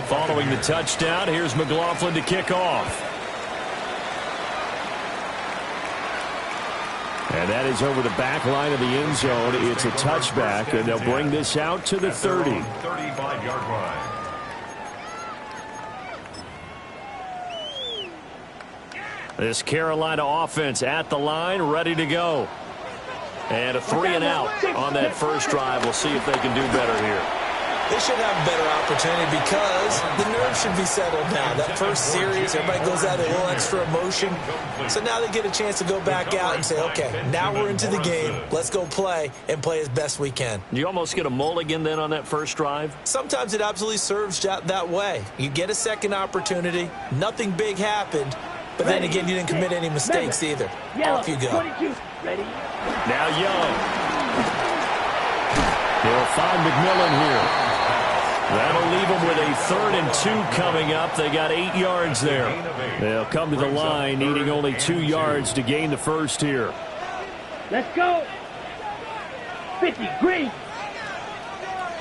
Following the touchdown, here's McLaughlin to kick off. And that is over the back line of the end zone. It's a touchback, and they'll bring this out to the 30. 35-yard line. This Carolina offense at the line, ready to go. And a 3-and-out on that first drive. We'll see if they can do better here. They should have a better opportunity because the nerves should be settled now. That first series, everybody goes out a little extra emotion. So now they get a chance to go back out and say, okay, now we're into the game. Let's go play and play as best we can. You almost get a mulligan then on that first drive? Sometimes it absolutely serves that way. You get a second opportunity. Nothing big happened. But then again, you didn't commit any mistakes either. Off you go. Now Young. He'll find McMillan here. That'll leave them with a 3rd and 2 coming up. They got 8 yards there. They'll come to the line needing only 2 yards to gain the first here. Let's go. 50, green.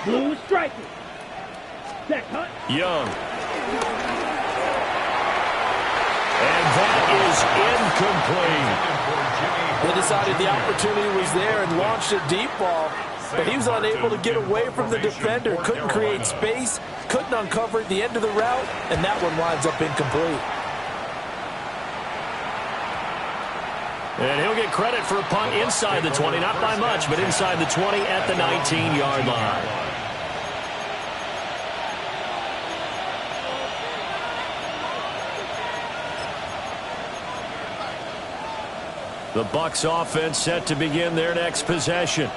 Blue striking. Set, Hunt. Young. And that is incomplete. They decided the opportunity was there and launched a deep ball. But he was unable to get away from the defender, couldn't create space, couldn't uncover at the end of the route, and that one winds up incomplete. And he'll get credit for a punt inside the 20, not by much, but inside the 20 at the 19-yard line. The Bucs offense set to begin their next possession.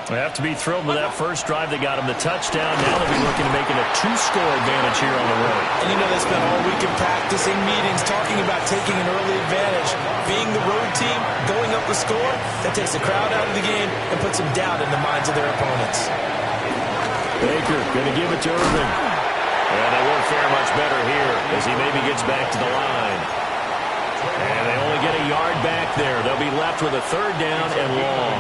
They have to be thrilled with that first drive. They got him the touchdown. Now they'll be looking to make it a 2-score advantage here on the road. And you know they spent all week in practice, in meetings, talking about taking an early advantage. Being the road team, going up the score, that takes the crowd out of the game and puts them down in the minds of their opponents. Baker going to give it to Irvin. And they won't fare much better here as he maybe gets back to the line. And they only get a yard back there. They'll be left with a 3rd down and long.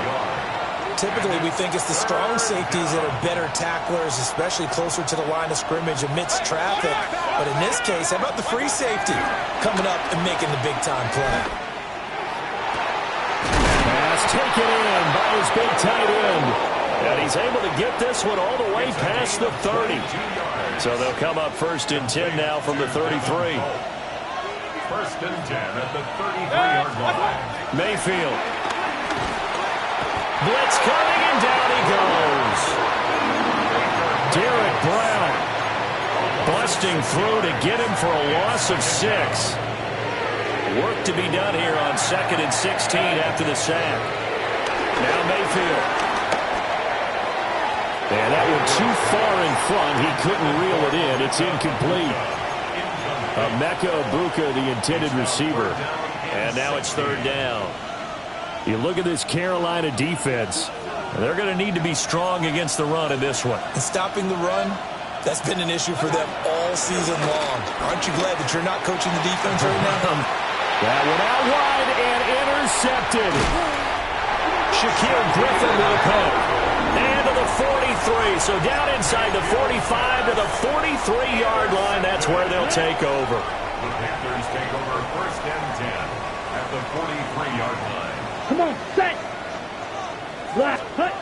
Typically, we think it's the strong safeties that are better tacklers, especially closer to the line of scrimmage amidst traffic. But in this case, how about the free safety coming up and making the big-time play? Pass taken in by his big tight end. And he's able to get this one all the way past the 30. So they'll come up 1st and 10 now from the 33. 1st and 10 at the 33-yard line. Mayfield. Blitz coming, and down he goes. Derek Brown busting through to get him for a loss of 6. Work to be done here on 2nd and 16 after the sack. Now Mayfield. And that went too far in front. He couldn't reel it in. It's incomplete. Emeka Egbuka, the intended receiver. And now it's 3rd down. You look at this Carolina defense, they're going to need to be strong against the run in this one. And stopping the run, that's been an issue for them all season long. Aren't you glad that you're not coaching the defense right now? That one out wide and intercepted. Shaquille Griffin with a poke. And to the 43. So down inside the 45 to the 43-yard line. That's where they'll take over. The Panthers take over 1st and 10 at the 43-yard line. Come on, set. Black, hut.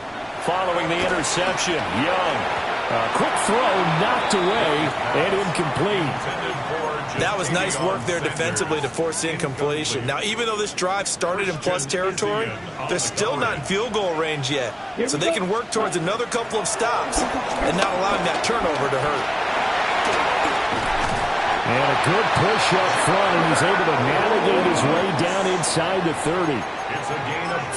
Following the interception, Young. A quick throw knocked away and incomplete. That was nice work there defensively to force incompletion. Now, even though this drive started in plus territory, they're still not in field goal range yet. So they can work towards another couple of stops and not allowing that turnover to hurt. And a good push up front, and he's able to navigate his way down inside the 30.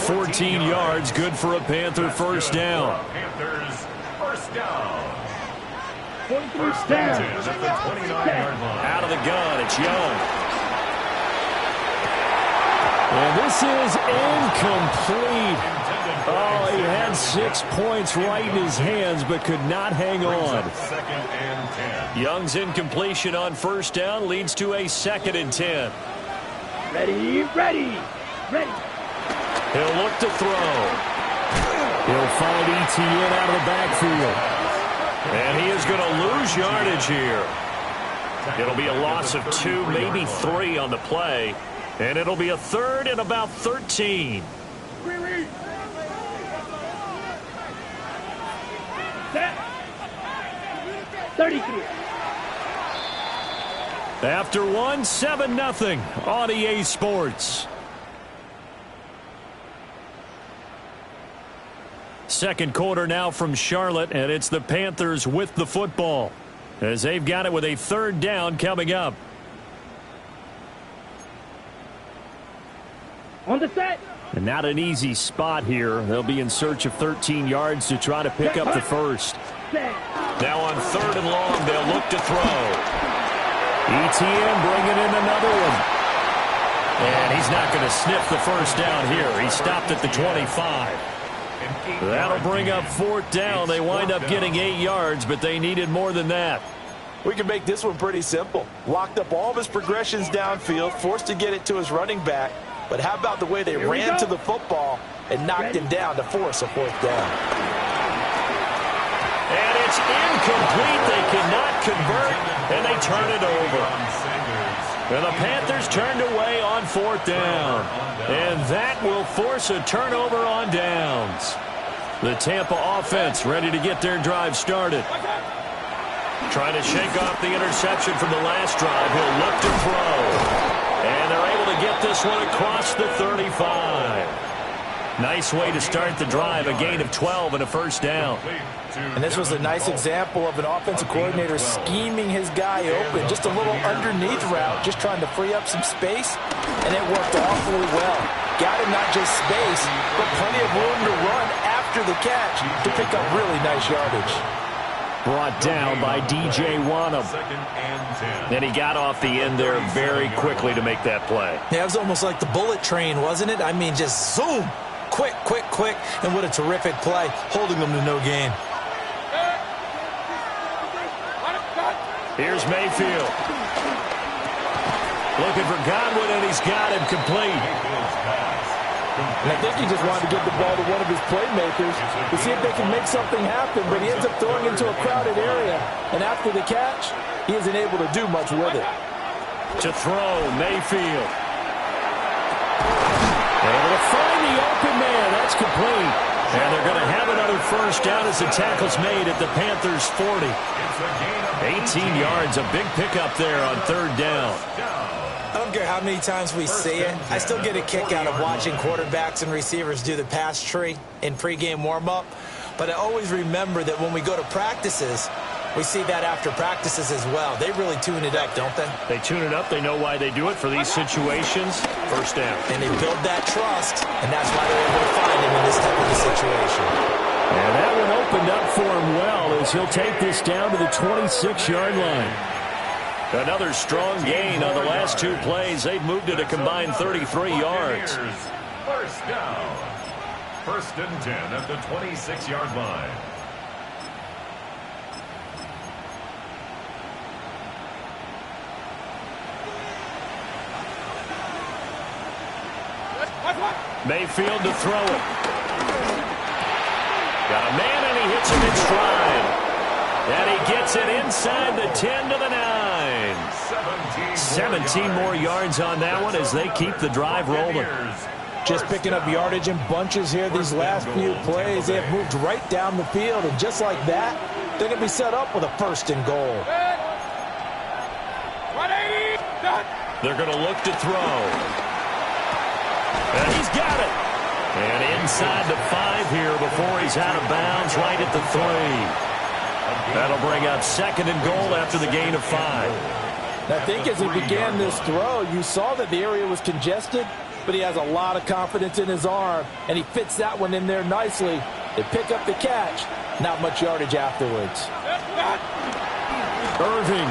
14 yards, good for a Panther 1st down. Panthers 1st down. 1st down. At the 29-yard line. Out of the gun, it's Young. And this is incomplete. Oh, he had 6 points right in his hands, but could not hang on. 2nd and 10. Young's incompletion on 1st down leads to a 2nd and 10. Ready, ready, ready. He'll look to throw. He'll find Etienne out of the backfield. And he is going to lose yardage here. It'll be a loss of 2, maybe 3 on the play. And it'll be a 3rd and about 13. Set. 33. After 1, 7-0 on EA Sports. Second quarter now from Charlotte, and it's the Panthers with the football as they've got it with a 3rd down coming up. On the set. And not an easy spot here. They'll be in search of 13 yards to try to pick up the first. Set. Now on 3rd and long, they'll look to throw. ETN bringing in another one. And he's not going to sniff the first down here. He stopped at the 25. That'll bring up 4th down. They wind up getting 8 yards, but they needed more than that. We can make this one pretty simple. Locked up all of his progressions downfield, forced to get it to his running back. But how about the way they ran to the football and knocked him down to force a 4th down? And it's incomplete. They cannot convert, and they turn it over. And the Panthers turned away on 4th down. And that will force a turnover on downs. The Tampa offense ready to get their drive started. Trying to shake off the interception from the last drive. He'll look to throw. And they're able to get this one across the 35. Nice way to start the drive, a gain of 12 and a 1st down. And this was a nice example of an offensive coordinator scheming his guy open. Just a little underneath route, just trying to free up some space, and it worked awfully well. Got him not just space, but plenty of room to run after the catch to pick up really nice yardage. Brought down by DJ Wanham. And he got off the end there very quickly to make that play. Yeah, it was almost like the bullet train, wasn't it? I mean, just zoom. Quick, quick, quick. And what a terrific play, holding them to no gain. Here's Mayfield. Looking for Godwin, and he's got him complete. And I think he just wanted to give the ball to one of his playmakers to see if they can make something happen, but he ends up throwing into a crowded area. And after the catch, he isn't able to do much with it. To throw, Mayfield. Able to find the open man. That's complete. And they're going to have another 1st down as the tackle's made at the Panthers' 40. 18 yards, a big pickup there on 3rd down. I don't care how many times we see it. I still get a kick out of watching quarterbacks and receivers do the pass tree in pregame warm-up. But I always remember that when we go to practices, we see that after practices as well. They really tune it up, don't they? They tune it up. They know why they do it for these situations. 1st down. And they build that trust, and that's why they're able to find him in this type of a situation. And that one opened up for him well as he'll take this down to the 26-yard line. Another strong gain on the last 2 plays. They've moved it a combined 33 yards. 1st down. 1st and 10 at the 26-yard line. Mayfield to throw it. Got a man, and he hits him in stride. And he gets it inside the 10 to the 9. 17 more yards on that one as they keep the drive rolling. Just picking up yardage in bunches here these last few plays. They have moved right down the field, and just like that, they're going to be set up with a 1st and goal. They're going to look to throw. And he's got it. And inside the 5 here before he's out of bounds right at the 3. That'll bring up 2nd and goal after the gain of 5. I think as he began this throw, you saw that the area was congested, but he has a lot of confidence in his arm, and he fits that one in there nicely. They pick up the catch. Not much yardage afterwards. Irving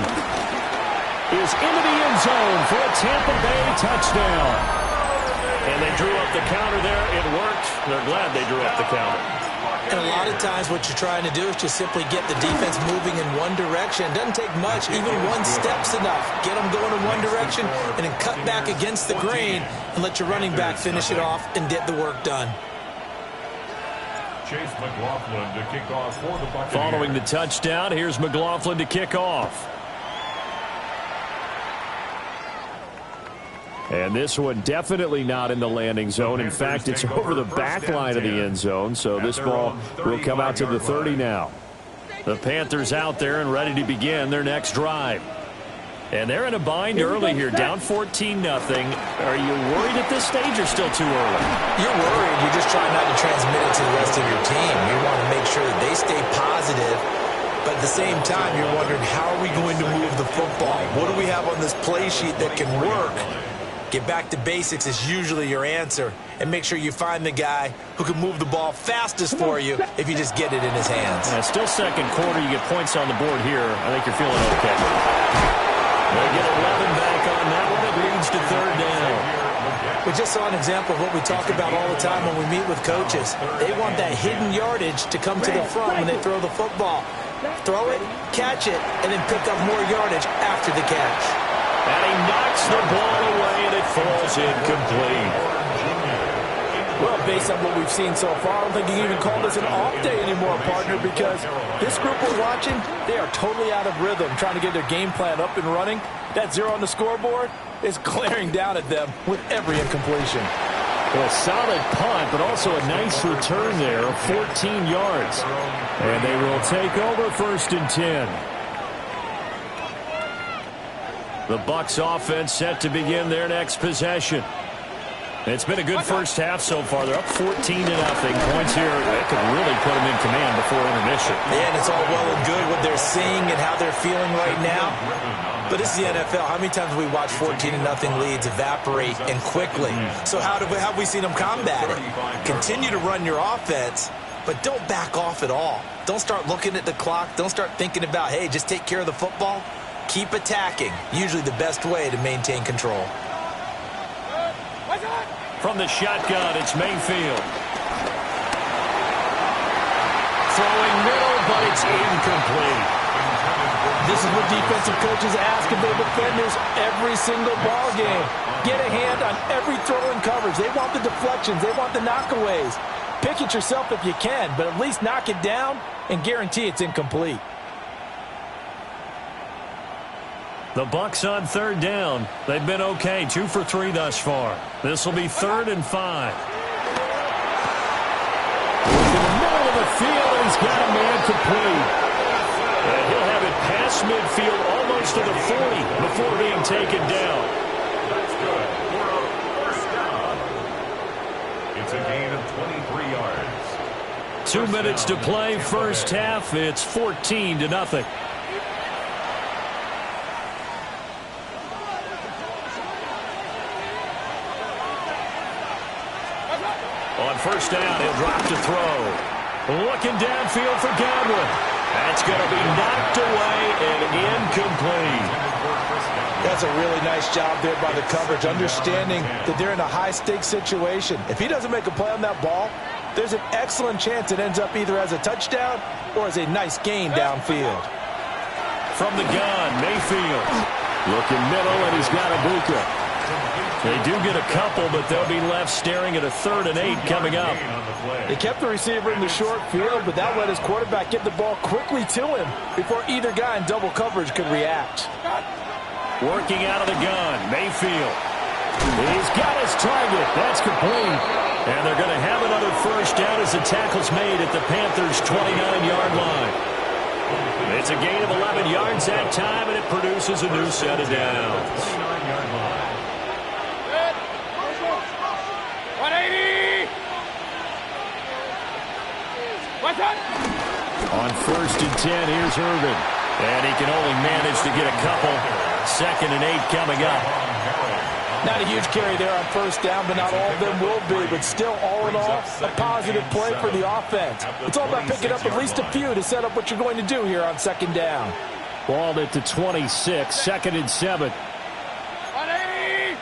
is into the end zone for a Tampa Bay touchdown. And they drew up the counter there. It worked. They're glad they drew up the counter. And a lot of times what you're trying to do is just simply get the defense moving in one direction. It doesn't take much. Even one step's enough. Get them going in one direction and then cut back against the grain and let your running back finish it off and get the work done. Chase McLaughlin to kick off for the Buccaneers. Following the touchdown, here's McLaughlin to kick off. And this one definitely not in the landing zone. In fact, it's over the back line of the end zone, so this ball will come out to the 30 now. The Panthers out there and ready to begin their next drive. And they're in a bind early here, down 14-0. Are you worried at this stage or still too early? You're worried. You're just trying not to transmit it to the rest of your team. You want to make sure that they stay positive. But at the same time, you're wondering, how are we going to move the football? What do we have on this play sheet that can work? Get back to basics is usually your answer. And make sure you find the guy who can move the ball fastest for you if you just get it in his hands. Yeah, still second quarter. You get points on the board here. I think you're feeling okay. They get 11 back on that one. It leads to third down. We just saw an example of what we talk about all the time when we meet with coaches. They want that hidden yardage to come to the front when they throw the football. Throw it, catch it, and then pick up more yardage after the catch. And he knocks the ball away, and it falls incomplete. Well, based on what we've seen so far, I don't think you can even call this an off day anymore, partner, because this group we're watching, they are totally out of rhythm, trying to get their game plan up and running. That 0 on the scoreboard is glaring down at them with every incompletion. Well, a solid punt, but also a nice return there of 14 yards. And they will take over 1st and 10. The Bucs offense set to begin their next possession. It's been a good first half so far. They're up 14-0. Points here that could really put them in command before intermission. Yeah, and it's all well and good what they're seeing and how they're feeling right now. But this is the NFL. How many times have we watched 14-0 leads evaporate and quickly? So how have we seen them combat it? Continue to run your offense, but don't back off at all. Don't start looking at the clock. Don't start thinking about, hey, just take care of the football. Keep attacking. Usually the best way to maintain control. From the shotgun, it's Mayfield. Throwing middle, but it's incomplete. This is what defensive coaches ask of their defenders every single ball game. Get a hand on every throw in coverage. They want the deflections. They want the knockaways. Pick it yourself if you can, but at least knock it down and guarantee it's incomplete. The Bucs on 3rd down. They've been okay, 2 for 3 thus far. This will be 3rd and 5. In the middle of the field, he's got a man complete. And he'll have it past midfield, almost to the 40, before being taken down. That's good. We're on 1st down. It's a gain of 23 yards. 2 minutes to play, first half. It's 14-0. On 1st down, he'll drop to throw. Looking downfield for Godwin. That's going to be knocked away and incomplete. That's a really nice job there by the coverage, understanding that they're in a high-stakes situation. If he doesn't make a play on that ball, there's an excellent chance it ends up either as a touchdown or as a nice gain downfield. From the gun, Mayfield. Looking middle, and he's got Ibuka. They do get a couple, but they'll be left staring at a 3rd and 8 coming up. They kept the receiver in the short field, but that let his quarterback get the ball quickly to him before either guy in double coverage could react. Working out of the gun, Mayfield. He's got his target. That's complete. And they're going to have another 1st down as the tackle's made at the Panthers' 29-yard line. It's a gain of 11 yards that time, and it produces a new set of downs. 29-yard line. 180! What's up? On 1st and 10, here's Irvin. And he can only manage to get a couple. 2nd and 8 coming up. Not a huge carry there on 1st down, but not all of them will be. But still, all in all, a positive play for the offense. It's all about picking up at least a few to set up what you're going to do here on 2nd down. Ball at the 26, 2nd and 7. 180!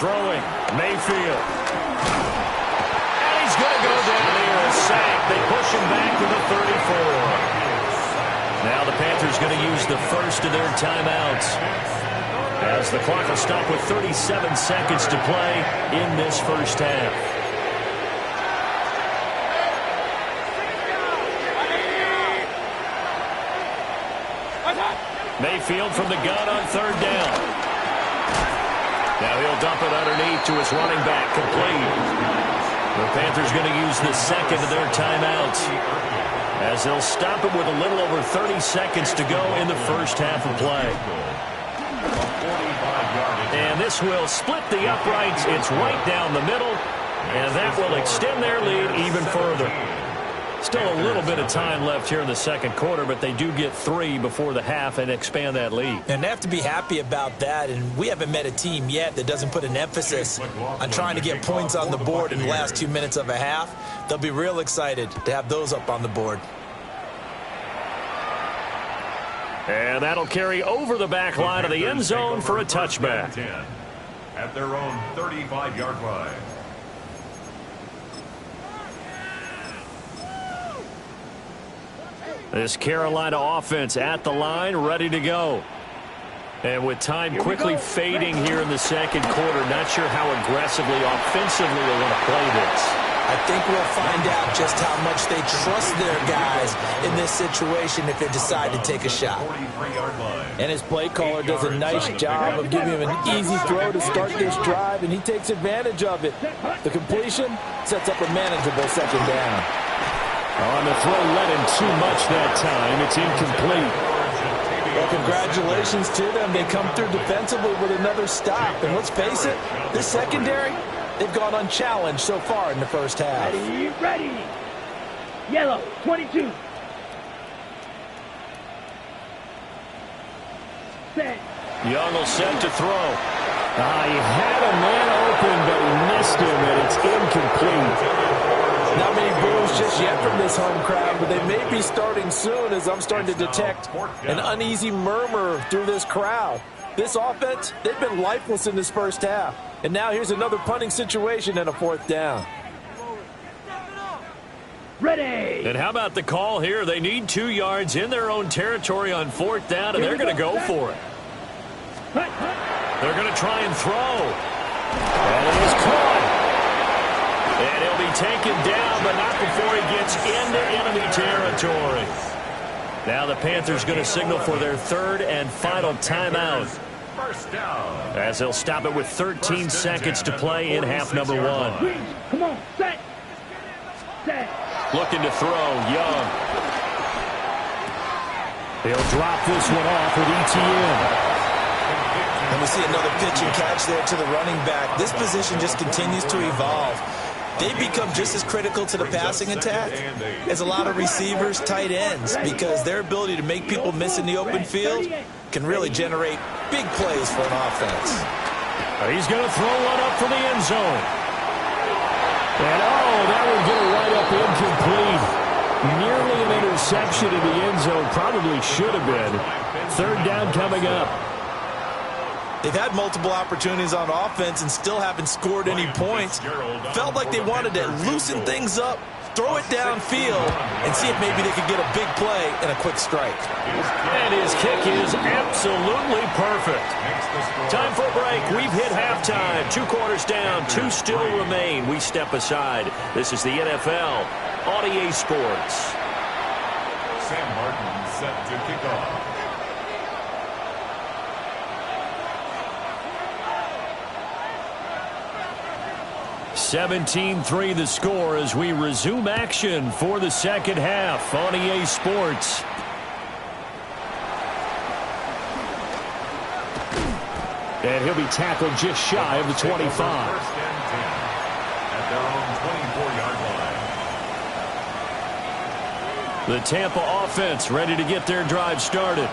Throwing, Mayfield. And he's going to go down here and sack. They push him back to the 34. Now the Panthers going to use the first of their timeouts. As the clock will stop with 37 seconds to play in this first half. Mayfield from the gun on third down. Now he'll dump it underneath to his running back, complete. The Panthers going to use the second of their timeouts, as they'll stop it with a little over 30 seconds to go in the first half of play. And this will split the uprights. It's right down the middle, and that will extend their lead even further. Still a little bit of time left here in the second quarter, but they do get 3 before the half and expand that lead. And they have to be happy about that, and we haven't met a team yet that doesn't put an emphasis on trying to get points on the board in the last 2 minutes of a half. They'll be real excited to have those up on the board. And that'll carry over the back line of the end zone for a touchback. At their own 35-yard line. This Carolina offense at the line, ready to go. And with time quickly fading here in the second quarter, not sure how aggressively, offensively they want to play this. I think we'll find out just how much they trust their guys in this situation if they decide to take a shot. And his play caller does a nice job of giving him an easy throw to start this drive, and he takes advantage of it. The completion sets up a manageable second down. On the throw, led him too much that time. It's incomplete. Well, congratulations to them. They come through defensively with another stop. And let's face it, this secondary, they've gone unchallenged so far in the first half. Ready. Yellow, 22. Set. Young will set to throw. He had a man open, but he missed him, and it's incomplete. Not many boos just yet from this home crowd, but they may be starting soon, as I'm starting to detect an uneasy murmur through this crowd. This offense, they've been lifeless in this first half. And now here's another punting situation and a fourth down. Ready. And how about the call here? They need 2 yards in their own territory on fourth down, and they're going to go for it. They're going to try and throw. And it is caught. And he'll be taken down, but not before he gets into enemy territory. Now the Panthers going to signal for their third and final timeout, as they'll stop it with 13 seconds to play in half number 1. Come on, set. Set. Looking to throw, Young. He'll drop this one off with ETN. And we see another pitch and catch there to the running back. This position just continues to evolve. They become just as critical to the passing attack as a lot of receivers, tight ends, because their ability to make people miss in the open field can really generate big plays for an offense. He's going to throw one up for the end zone. And, that would get it right up incomplete. Nearly an interception in the end zone. Probably should have been. Third down coming up. They've had multiple opportunities on offense and still haven't scored any points. Felt like they wanted to loosen things up, throw it downfield, and see if maybe they could get a big play and a quick strike. And his kick is absolutely perfect. Time for a break. We've hit halftime. 2 quarters down. 2 still remain. We step aside. This is the NFL on EA Sports. Sam Martin set to kick off. 17-3 the score as we resume action for the second half on EA Sports. And he'll be tackled just shy of the 25. First and 10 at their own 24-yard line. The Tampa offense ready to get their drive started.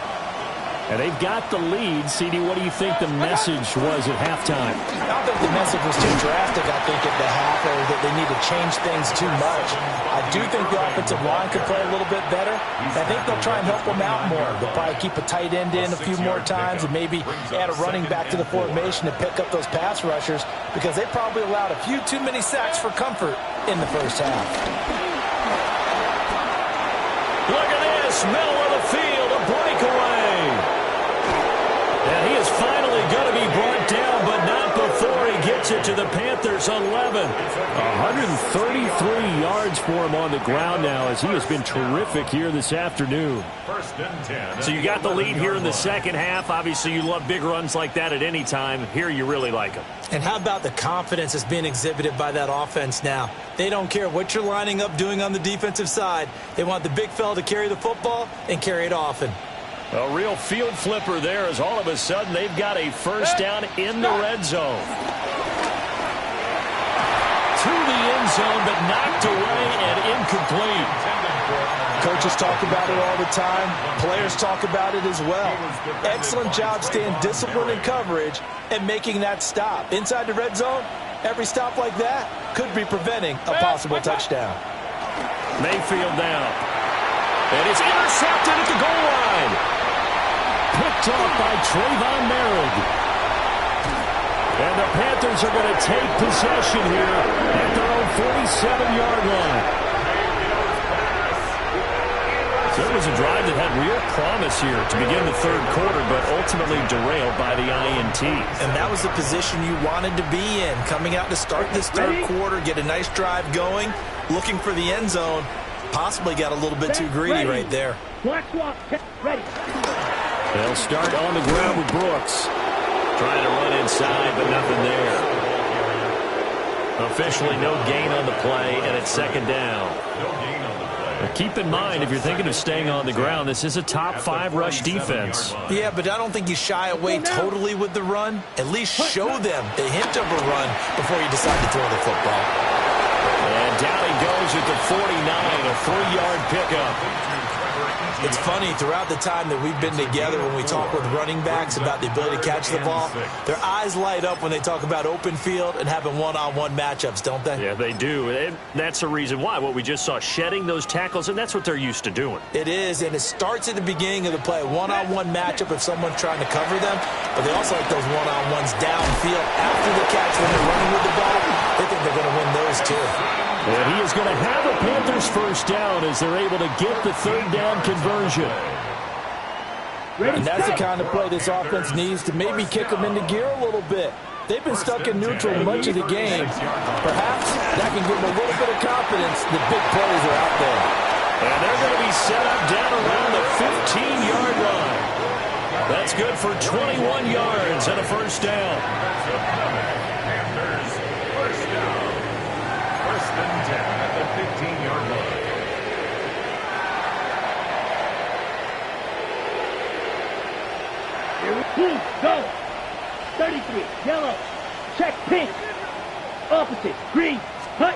And they've got the lead. CD, what do you think the message was at halftime? I don't think the message was too drastic, I think, at the half, or that they need to change things too much. I do think the offensive line could play a little bit better. I think they'll try and help them out more. They'll probably keep a tight end in a few more times and maybe add a running back to the formation to pick up those pass rushers, because they probably allowed a few too many sacks for comfort in the first half. Look at this. Middle of the field, a breakaway. And he is finally going to be brought down, but not before he gets it to the Panthers 11. 133 yards for him on the ground now, as he has been terrific here this afternoon. So you got the lead here in the second half. Obviously, you love big runs like that at any time. Here, you really like them. And how about the confidence that's being exhibited by that offense now? They don't care what you're lining up doing on the defensive side. They want the big fella to carry the football and carry it often. A real field flipper there, as all of a sudden they've got a first down in the red zone. To the end zone, but knocked away and incomplete. Coaches talk about it all the time. Players talk about it as well. Excellent job staying disciplined in coverage and making that stop. Inside the red zone, every stop like that could be preventing a possible touchdown. Mayfield down. And it's intercepted at the goal line. Picked off by Trayvon Merritt. And the Panthers are going to take possession here at their own 47-yard line. So it was a drive that had real promise here to begin the third quarter, but ultimately derailed by the INT. And that was the position you wanted to be in, coming out to start this third quarter, get a nice drive going, looking for the end zone. Possibly got a little bit too greedy right there. Ready. They'll start on the ground with Brooks. Trying to run inside, but nothing there. Officially no gain on the play, and it's second down. Now keep in mind, if you're thinking of staying on the ground, this is a top-5 rush defense. Yeah, but I don't think you shy away totally with the run. At least show them the hint of a run before you decide to throw the football. And down he goes at the 49, a 3-yard pickup. It's funny, throughout the time that we've been together, when we talk with running backs about the ability to catch the ball, their eyes light up when they talk about open field and having one-on-one matchups, don't they? Yeah, they do. And that's the reason why. What we just saw, shedding those tackles, and that's what they're used to doing. It is, and it starts at the beginning of the play. One-on-one matchup if someone's trying to cover them, but they also like those one-on-ones downfield after the catch when they're running with the ball. They think they're going to win those, too. And he is going to have a Panthers first down as they're able to get the third down conversion. And that's the kind of play this offense needs to maybe kick them into gear a little bit. They've been stuck in neutral much of the game. Perhaps that can give them a little bit of confidence that big plays are out there. And they're going to be set up down around the 15-yard line. That's good for 21 yards and a first down. At the 15-yard line. Here we go. 33, yellow. Check pink. Opposite, green. Hut.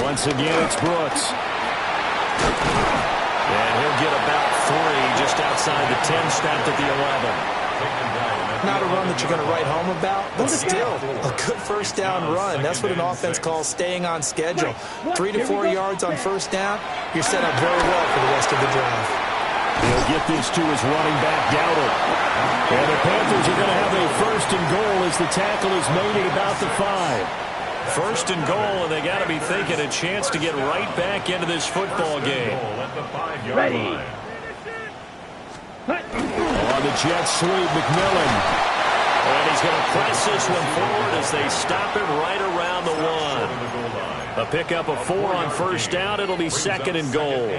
Once again, it's Brooks. And he'll get about 3 just outside the 10, stopped at the 11. Not a run that you're going to write home about, but still a good first down run. That's what an offense calls staying on schedule. 3 to 4 yards on first down, you're set up very well for the rest of the drive. He'll get this to his running back, Dowdle. And the Panthers are going to have a first and goal as the tackle is made at about the 5. First and goal, and they got to be thinking a chance to get right back into this football game. Ready. On the jet sweep, McMillan. And he's going to press this one forward as they stop him right around the 1. A pickup of 4 on first down. It'll be second and goal.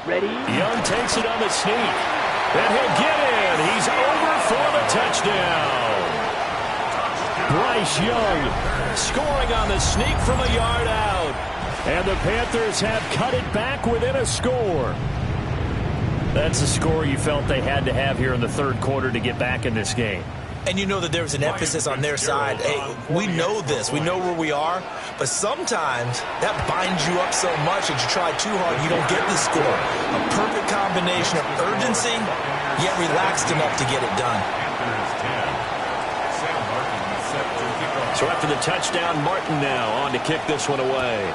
Ready. Young takes it on the sneak. And he'll get in. He's over for the touchdown. Bryce Young scoring on the sneak from a yard out. And the Panthers have cut it back within a score. That's a score you felt they had to have here in the third quarter to get back in this game. And you know that there was an emphasis on their side. Hey, we know this. We know where we are. But sometimes that binds you up so much that you try too hard, you don't get the score. A perfect combination of urgency, yet relaxed enough to get it done. So after the touchdown, Martin now on to kick this one away.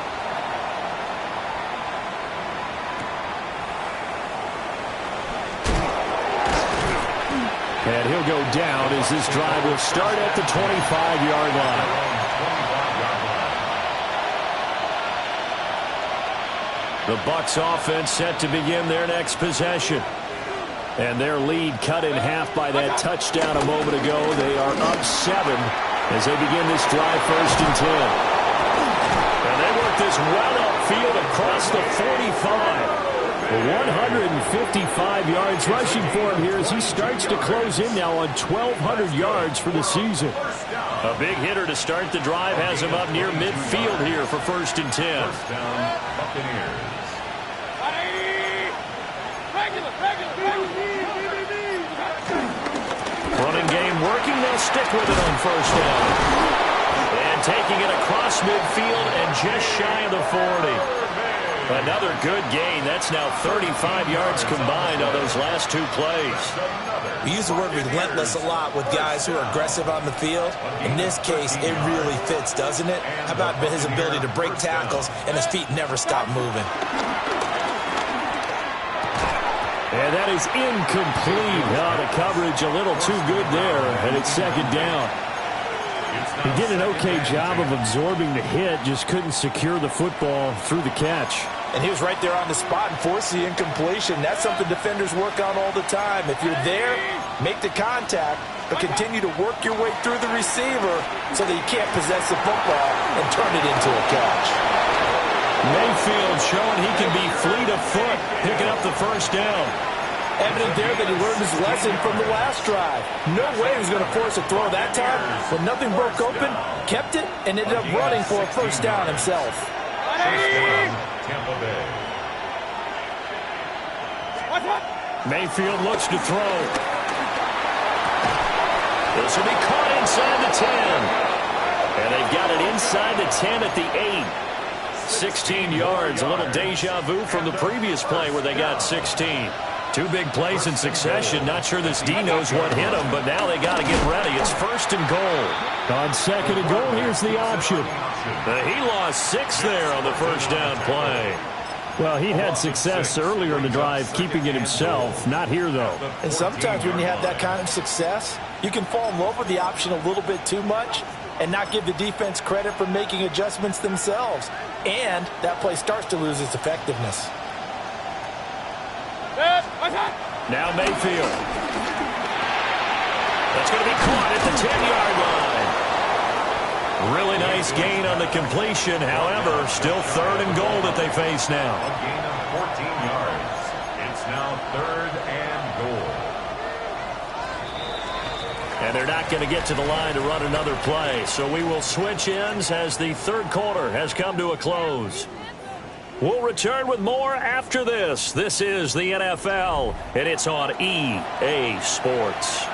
And he'll go down as this drive will start at the 25-yard line. The Bucs offense set to begin their next possession. And their lead cut in half by that touchdown a moment ago. They are up 7 as they begin this drive, 1st and 10. And they work this well upfield across the 45. 155 yards rushing for him here as he starts to close in now on 1,200 yards for the season. A big hitter to start the drive has him up near midfield here for 1st and 10. First down, Buccaneers. Running game working. They'll stick with it on 1st down. And taking it across midfield and just shy of the 40. Another good gain. That's now 35 yards combined on those last 2 plays. We use the word relentless a lot with guys who are aggressive on the field. In this case, it really fits, doesn't it? How about his ability to break tackles and his feet never stop moving? And that is incomplete. The coverage a little too good there, and it's 2nd down. He did an okay job of absorbing the hit, just couldn't secure the football through the catch. And he was right there on the spot and forced the incompletion. That's something defenders work on all the time. If you're there, make the contact, but continue to work your way through the receiver so that you can't possess the football and turn it into a catch. Mayfield showing he can be fleet of foot, picking up the 1st down. Evident there that he learned his lesson from the last drive. No way he was going to force a throw that time. When nothing broke open, kept it, and ended up running for a 1st down himself. First down, Tampa Bay. Mayfield looks to throw. This will be caught inside the 10. And they've got it inside the 10 at the 8. 16 yards, a little deja vu from the previous play where they got 16. 2 big plays in succession. Not sure this D knows what hit him, but now they got to get ready. It's 1st and goal. On 2nd and goal, here's the option. He lost 6 there on the 1st down play. Well, he had success earlier in the drive, keeping it himself. Not here, though. And sometimes when you have that kind of success, you can fall in love with the option a little bit too much and not give the defense credit for making adjustments themselves. And that play starts to lose its effectiveness. Now Mayfield. That's going to be caught at the 10-yard line. Really nice gain on the completion. However, still 3rd and goal that they face now. A gain of 14 yards. It's now 3rd and goal. And they're not going to get to the line to run another play. So we will switch ends as the 3rd quarter has come to a close. We'll return with more after this. This is the NFL, and it's on EA Sports.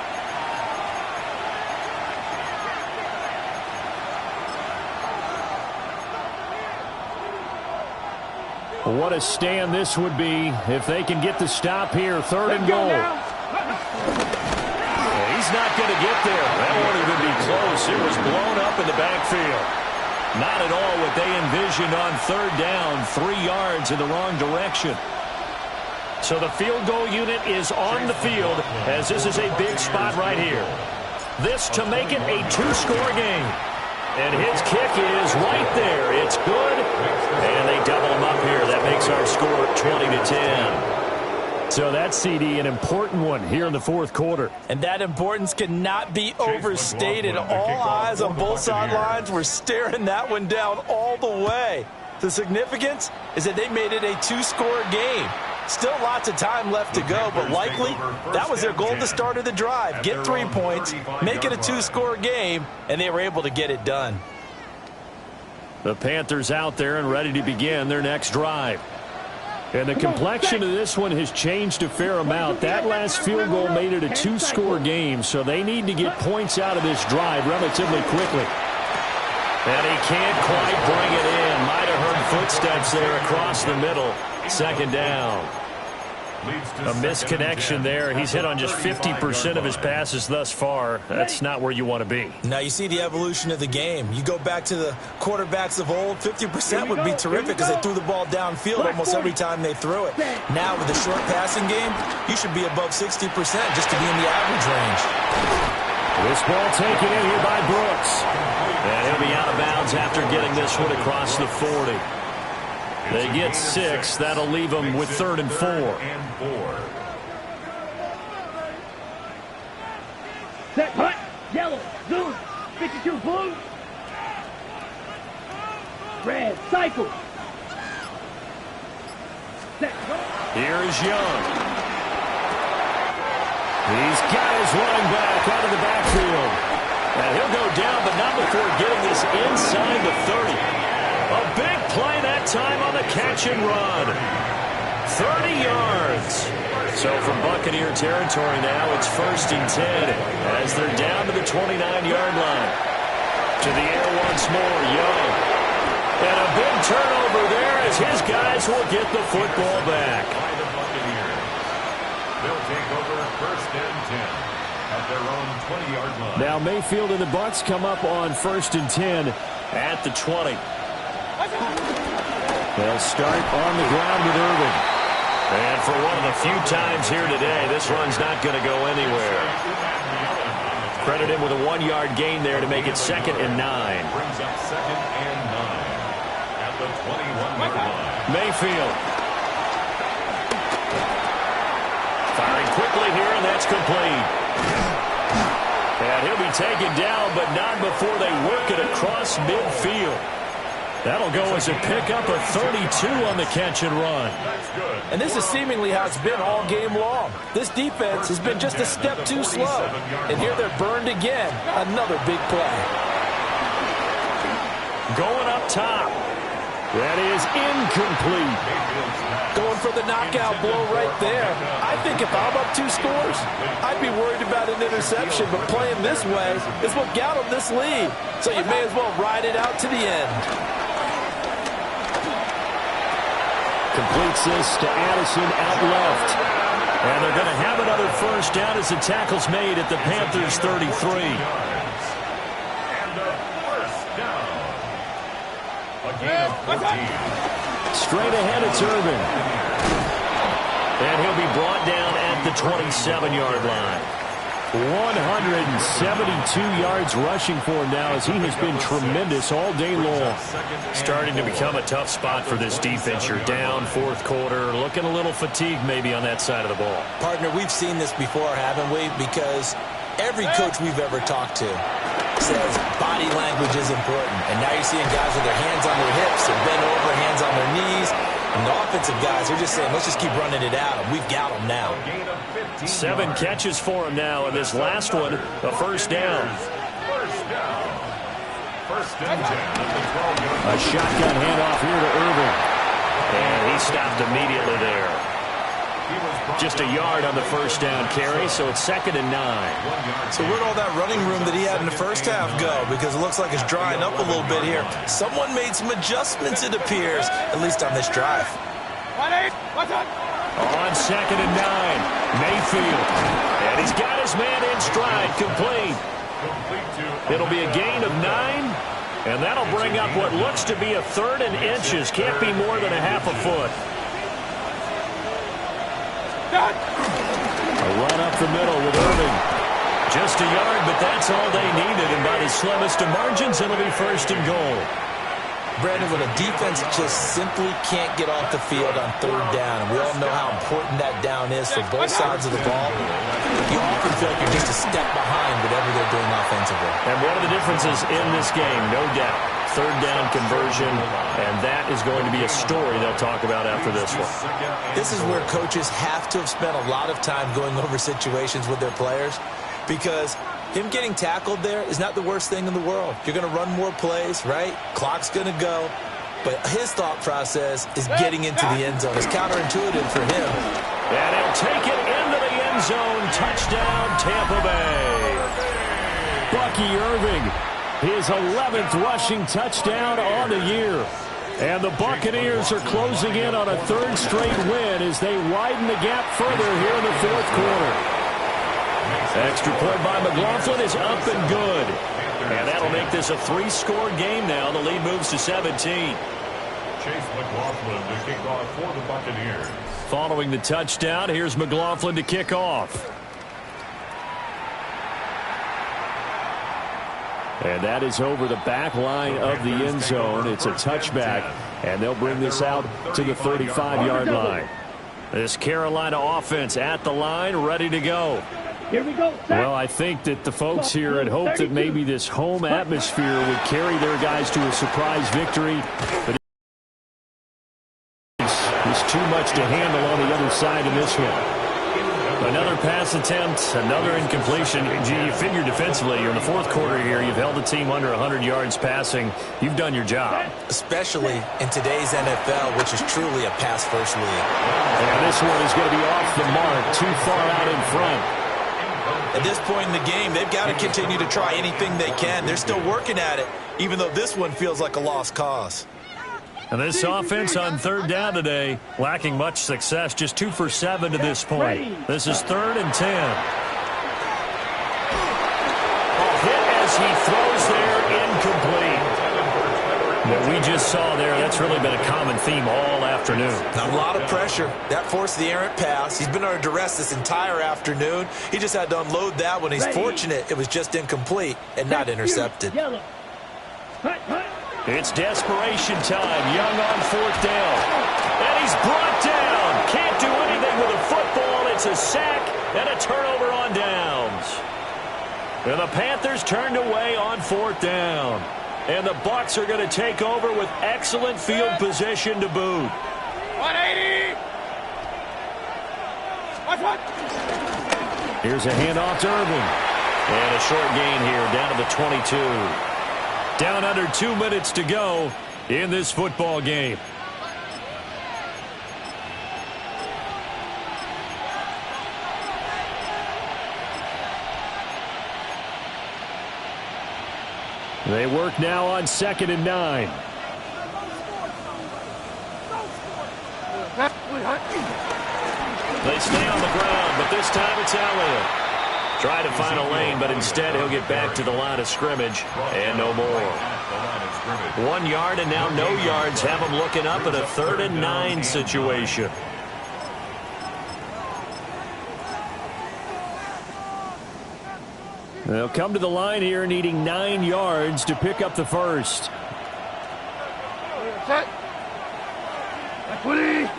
What a stand this would be if they can get the stop here. 3rd and goal. He's not going to get there. That won't even be close. It was blown up in the backfield. Not at all what they envisioned on 3rd down. 3 yards in the wrong direction. So the field goal unit is on the field as this is a big spot right here. This to make it a 2-score game. And his kick is right there. It's good. And they double him up here. That makes our score 20-10. So that's, CD, an important one here in the 4th quarter. And that importance cannot be overstated. All eyes on both sidelines were staring that one down all the way. The significance is that they made it a 2-score game. Still lots of time left to go, but likely that was their goal at the start of the drive. Get 3 points, make it a 2-score game, and they were able to get it done. The Panthers out there and ready to begin their next drive. And the complexion of this one has changed a fair amount. That last field goal made it a 2-score game, so they need to get points out of this drive relatively quickly. And he can't quite bring it in. Might have heard footsteps there across the middle. 2nd down. A misconnection there. He's hit on just 50% of his passes thus far. That's not where you want to be. Now you see the evolution of the game. You go back to the quarterbacks of old, 50% would be terrific because they threw the ball downfield almost every time they threw it. Now with the short passing game, you should be above 60% just to be in the average range. This ball taken in here by Brooks. And he'll be out of bounds after getting this one across the 40. They get 6. That'll leave them with 3rd and 4. Set, punt, yellow, zoom, 52 blue. Red, cycle. Set, here is Young. He's got his running back out of the backfield. And he'll go down, but not before getting this inside the 30. A big play that time on the catch and run. 30 yards. So from Buccaneer territory now, it's 1st and 10 as they're down to the 29-yard line. To the air once more, Young. And a big turnover there as his guys will get the football back. They'll take over 1st and 10 at their own 20-yard line. Now Mayfield and the Bucs come up on 1st and 10 at the 20. They'll start on the ground with Irvin. And for one of the few times here today, this run's not going to go anywhere. Credit him with a 1-yard gain there to make it 2nd and 9. Brings up 2nd and 9 at the 21-yard line. Mayfield. Firing quickly here, and that's complete. And he'll be taken down, but not before they work it across midfield. That'll go as a pickup of 32 on the catch and run. And this is seemingly how it's been all game long. This defense has been just a step too slow. And here they're burned again. Another big play. Going up top. That is incomplete. Going for the knockout blow right there. I think if I'm up 2 scores, I'd be worried about an interception. But playing this way is what got them this lead. So you may as well ride it out to the end. Completes this to Addison out left. And they're going to have another 1st down as the tackle's made at the Panthers' 33. And a 1st down. A gain of 14. Straight ahead, it's Irvin. And he'll be brought down at the 27-yard line. 172 yards rushing for him now as he has been tremendous all day long. Starting to become a tough spot for this defense. You're down 4th quarter, looking a little fatigued maybe on that side of the ball. Partner, we've seen this before, haven't we? Because every coach we've ever talked to says body language is important. And now you're seeing guys with their hands on their hips and bent over, hands on their knees. And the offensive guys are just saying, let's just keep running it out. And we've got them now. 7 catches for him now, and this last one, a 1st down. 1st and 10 at the 12-yard line. A shotgun handoff here to Irvin. And he stopped immediately there. Just a yard on the 1st down carry, so it's 2nd and 9. So where'd all that running room that he had in the 1st half go? Because it looks like it's drying up a little bit here. Someone made some adjustments, it appears, at least on this drive. On 2nd and 9, Mayfield. And he's got his man in stride, complete. It'll be a gain of 9, and that'll bring up what looks to be a 3rd and inches. Can't be more than a half a foot. A run up the middle with Irving. Just a yard, but that's all they needed, and by the slimmest of margins, it'll be 1st and goal. Brandon, when a defense just simply can't get off the field on 3rd down, and we all know how important that down is for both sides of the ball, you often feel like you're just a step behind whatever they're doing offensively. And one of the differences in this game, no doubt, 3rd down conversion, and that is going to be a story they'll talk about after this one. This is where coaches have to have spent a lot of time going over situations with their players, because him getting tackled there is not the worst thing in the world. You're going to run more plays, right? Clock's going to go. But his thought process is getting into the end zone. It's counterintuitive for him. And he'll take it into the end zone. Touchdown, Tampa Bay. Bucky Irving, his 11th rushing touchdown on the year. And the Buccaneers are closing in on a 3rd straight win as they widen the gap further here in the 4th quarter. Extra point by McLaughlin is up and good. And that'll make this a 3-score game now. The lead moves to 17. Chase McLaughlin to kick off for the Buccaneers. Following the touchdown, here's McLaughlin to kick off. And that is over the back line of the end zone. It's a touchback, and they'll bring this out to the 35-yard line. This Carolina offense at the line, ready to go. Here we go. Well, I think that the folks here had hoped that maybe this home atmosphere would carry their guys to a surprise victory. But it's too much to handle on the other side of this one. Another pass attempt, another incompletion. You figure defensively, you're in the fourth quarter here. You've held the team under 100 yards passing. You've done your job. Especially in today's NFL, which is truly a pass-first league. And this one is going to be off the mark, too far out in front. At this point in the game, they've got to continue to try anything they can. They're still working at it, even though this one feels like a lost cause. And this offense on third down today, lacking much success, just 2 for 7 to this point. This is 3rd and 10. Hit as he throws there, incomplete. What we just saw there, that's really been a common theme all afternoon. A lot of pressure. That forced the errant pass. He's been under duress this entire afternoon. He just had to unload that one. He's fortunate it was just incomplete and not intercepted. It's desperation time. Young on 4th down. And he's brought down. Can't do anything with a football. It's a sack and a turnover on downs. And the Panthers turned away on 4th down. And the Bucs are going to take over with excellent field position to boot. 180. Here's a handoff to Irvin. And a short gain here down to the 22. Down under 2 minutes to go in this football game. They work now on 2nd and 9. They stay on the ground, but this time it's Elliott. Try to find a lane, but instead he'll get back to the line of scrimmage and no more. 1 yard and now no yards have him looking up at a 3rd and 9 situation. They'll come to the line here needing 9 yards to pick up the first. Set. Equity.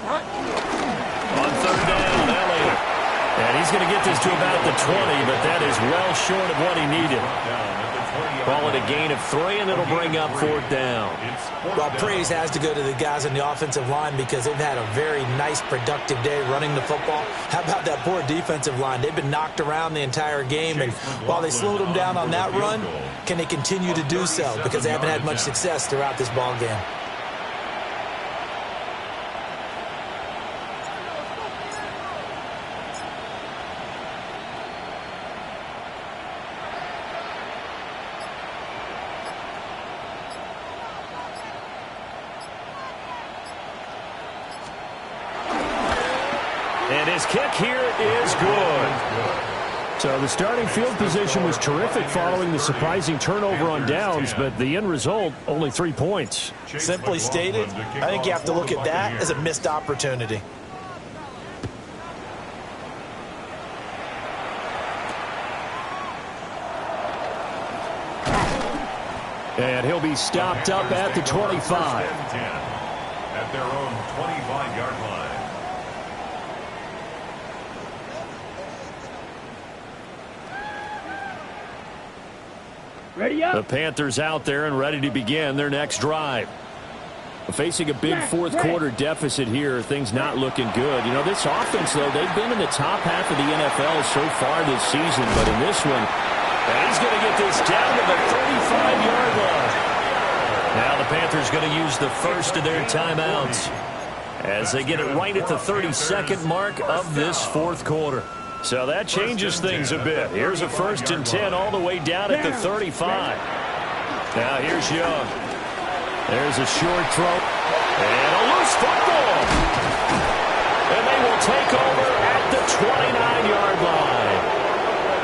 On 3rd down, Elliott. And he's going to get this to about the 20, but that is well short of what he needed. Call it a gain of 3, and it'll bring up 4th down. Well, praise has to go to the guys on the offensive line because they've had a very nice, productive day running the football. How about that poor defensive line? They've been knocked around the entire game, and while they slowed them down on that run, can they continue to do so? Because they haven't had much success throughout this ball game. And his kick here is good. So the starting field position was terrific following the surprising turnover on downs, but the end result, only 3 points. Simply stated, I think you have to look at that as a missed opportunity. And he'll be stopped up at the 25. At their own 25-yard line. Ready up. The Panthers out there and ready to begin their next drive. Facing a big fourth quarter deficit here, things not looking good. You know, this offense, though, they've been in the top half of the NFL so far this season, but in this one, he's going to get this down to the 35-yard line. Now the Panthers going to use the first of their timeouts as they get it right at the 32nd mark of this fourth quarter. So that changes things a bit. Here's a 1st and 10 all the way down at the 35. Now here's Young. There's a short throw. And a loose football. And they will take over at the 29-yard line.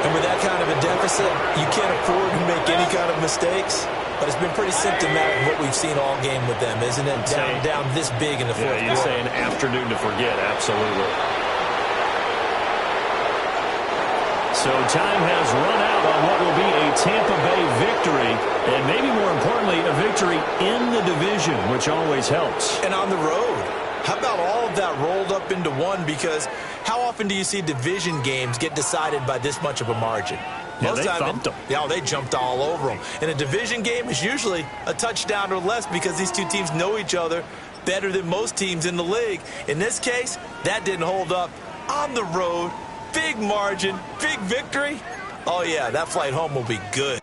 And with that that kind of a deficit, you can't afford to make any kind of mistakes. But it's been pretty symptomatic of what we've seen all game with them, isn't it? Down this big in the fourth quarter. You'd say an afternoon to forget, absolutely. So time has run out on what will be a Tampa Bay victory, and maybe more importantly, a victory in the division, which always helps. And on the road. How about all of that rolled up into one? Because how often do you see division games get decided by this much of a margin? Yeah, they thumped them. Yeah, they jumped all over them. And a division game is usually a touchdown or less because these two teams know each other better than most teams in the league. In this case, that didn't hold up. On the road, big margin, big victory. Oh, yeah, that flight home will be good.